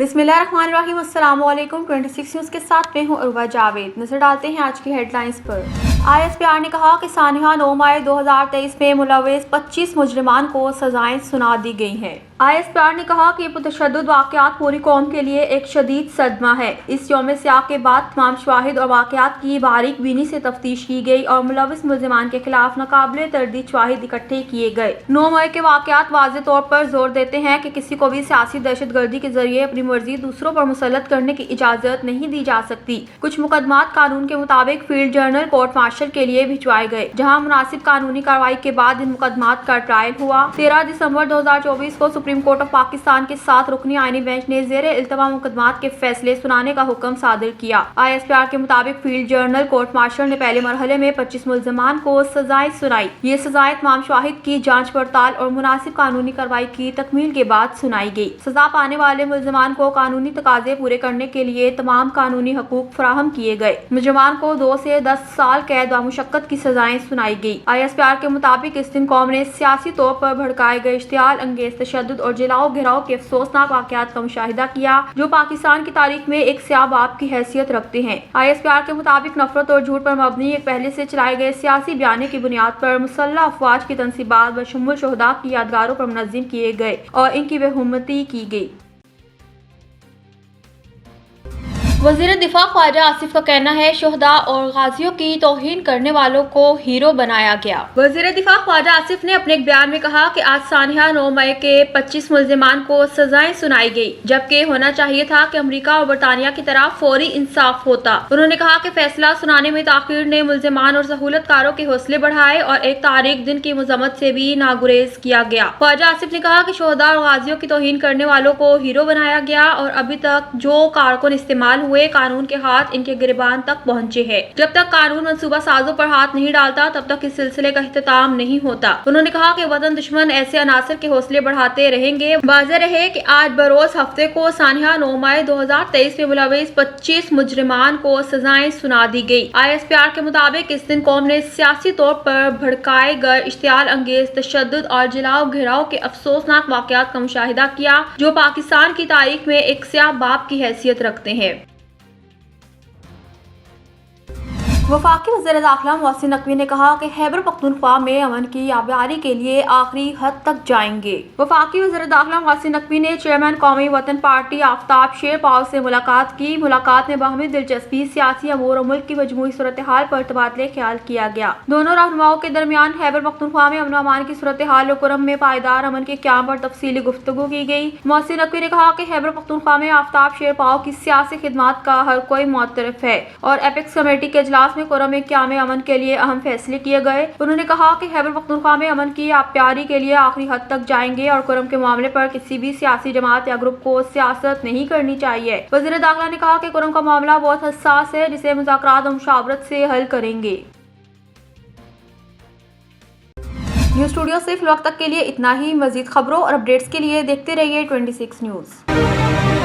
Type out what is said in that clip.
बिस्मिल्लाहिर्रहमानिर्रहीम। अस्सलाम वालेकुम। 26 न्यूज़ के साथ मैं हूं अरुबा जावेद। नजर डालते हैं आज की हेडलाइंस पर। ISPR ने कहा कि सानिया 9 मई 2023 में मुलव्विस 25 मुजरिमान को सजाएं सुना दी गई हैं। ISPR ने कहा कि पुरतशद्दुद वाक़यात पूरी कौम के लिए एक शदीद सदमा है। इस यौम स्याह के बाद तमाम शवाहिद और वाक़यात की बारीक बीनी से तफ्तीश की गई और मुलव्विस मुजरिमान के खिलाफ नाकाबिले तर्दीद शवाहिद इकट्ठे किए गए। 9 मई के वाक़यात वाज़ेह तौर पर जोर देते हैं कि किसी को भी सियासी दहशतगर्दी के जरिए अपनी मर्जी दूसरों पर मुसल्लत करने की इजाज़त नहीं दी जा सकती। कुछ मुकदमात कानून के मुताबिक फील्ड जर्नल कोर्ट मार्शल के लिए भिजवाए गए, जहाँ मुनासिब कानूनी कार्रवाई के बाद इन मुकदमात का ट्रायल हुआ। 13 दिसंबर 2024 को सुप्रीम कोर्ट ऑफ पाकिस्तान के 7 रुकनी आईनी बेंच ने ज़ेरे इल्तवा मुकदमात के फैसले सुनाने का हुक्म सादिर किया। ISPR के मुताबिक फील्ड जर्नल कोर्ट मार्शल ने पहले मरहले में 25 मुल्ज़िमान को सजाएं सुनाई। ये सजाएं तमाम शवाहिद की जांच पड़ताल और मुनासिब कानूनी कार्रवाई की तकमील के बाद सुनाई गई। सजा पाने वाले मुल्ज़िमान को कानूनी तकाजे पूरे करने के लिए तमाम कानूनी हकूक फराहम किए गए। मुजरिमान को 2 से 10 साल कैद व मुशक्कत की सजाएं सुनाई गई। ISPR के मुताबिक इस दिन कौम ने सियासी तौर पर भड़काए गए इश्तियाल अंगेज तशद्दुद और जलाओ घिराव के अफसोसनाक वाक़यात का मुशाहिदा किया, जो पाकिस्तान की तारीख में एक स्याह बाब की हैसियत रखते हैं। ISPR के मुताबिक नफरत और झूठ पर मबनी एक पहले से चलाए गए सियासी बयाने की बुनियाद पर मुसल्लह अफवाज की तनसीबात बशमुल शोहदा की यादगारों पर मुनज़्ज़म किए गए और इनकी बेहुरमती की गई। वज़ीर दिफा ख्वाजा आसिफ का कहना है, शोहदा और गाजियों की तौहीन करने वालों को हीरो बनाया गया। वज़ीर दिफा ख्वाजा आसिफ ने अपने एक बयान में कहा कि आज सानिया 9 मई के 25 मुल्ज़िमान को सजाएं सुनाई गई, जबकि होना चाहिए था कि अमेरिका और बरतानिया की तरह फौरी इंसाफ होता। उन्होंने कहा कि फैसला सुनाने में ताखीर ने मुल्ज़िमान और सहूलतकारों के हौसले बढ़ाए और एक तारीख दिन की मजम्मत से भी नागुरेज किया गया। ख्वाजा आसिफ ने कहा कि शोहदा और गाजियों की तौहीन करने वालों को हीरो बनाया गया और अभी तक जो कारकुन इस्तेमाल हुए कानून के हाथ इनके गिरबान तक पहुंचे हैं। जब तक कानून मंसूबा साजों पर हाथ नहीं डालता तब तक इस सिलसिले का इख्तिताम नहीं होता। उन्होंने कहा कि वतन दुश्मन ऐसे अनासर के हौसले बढ़ाते रहेंगे। वाज़ेह रहे कि आज बरोज हफ्ते को सानिया 9 मई 2023 में मुलव्विस 25 मुजरिमान को सजाएं सुना दी गई। ISPR के मुताबिक इस दिन कौम ने सियासी तौर पर भड़काए गए इश्तियाल अंगेज तशद्दुद और जलाओ घिराव के अफसोसनाक वाक़यात का मुशाहिदा किया, जो पाकिस्तान की तारीख में एक स्याह बाब की हैसियत रखते हैं। वफाकी वज़ीर दाखिला मोहसिन नकवी ने कहा कि खैबर पख्तूनख्वा में अमन की आबियारी के लिए आखिरी हद तक जाएंगे। वफाकी वज़ीर दाखिला मोहसिन नकवी ने चेयरमैन कौमी वतन पार्टी आफ्ताब शेर पाव से मुलाकात की। मुलाकात में बाहमी दिलचस्पी, सियासी अमूर और मुल्क की मजमूई सूरत हाल पर तबादले ख्याल किया गया। दोनों रहनुमाओं के दरमियान खैबर पख्तूनख्वा में अमन अमान की सूरत हाल और कुरम में पायदार अमन के क़याम पर तफसीली गुफ्तगू की गई। मोहसिन नकवी ने कहा कि खैबर पख्तूनख्वा में आफ्ताब शेर पाव की सियासी खिदमात का हर कोई मुअत्तरफ है और एपेक्स कमेटी के इजलास में कुरम में क़याम अमन के लिए अहम फैसले किए गए। उन्होंने कहा कि खैबर पख्तूनख्वा में अमन की आबियारी के लिए आखिरी हद तक जाएंगे और कुरम के मामले पर किसी भी सियासी जमात या ग्रुप को सियासत नहीं करनी चाहिए। वज़ीर दाखिला ने कहा कि कुरम का मामला बहुत हसास है, जिसे मुज़ाकरात और मुशावरत से हल करेंगे। न्यूज़ स्टूडियो से फिलहाल तक के लिए इतना ही। मज़ीद खबरों और अपडेट्स के लिए देखते रहिए 26 न्यूज़।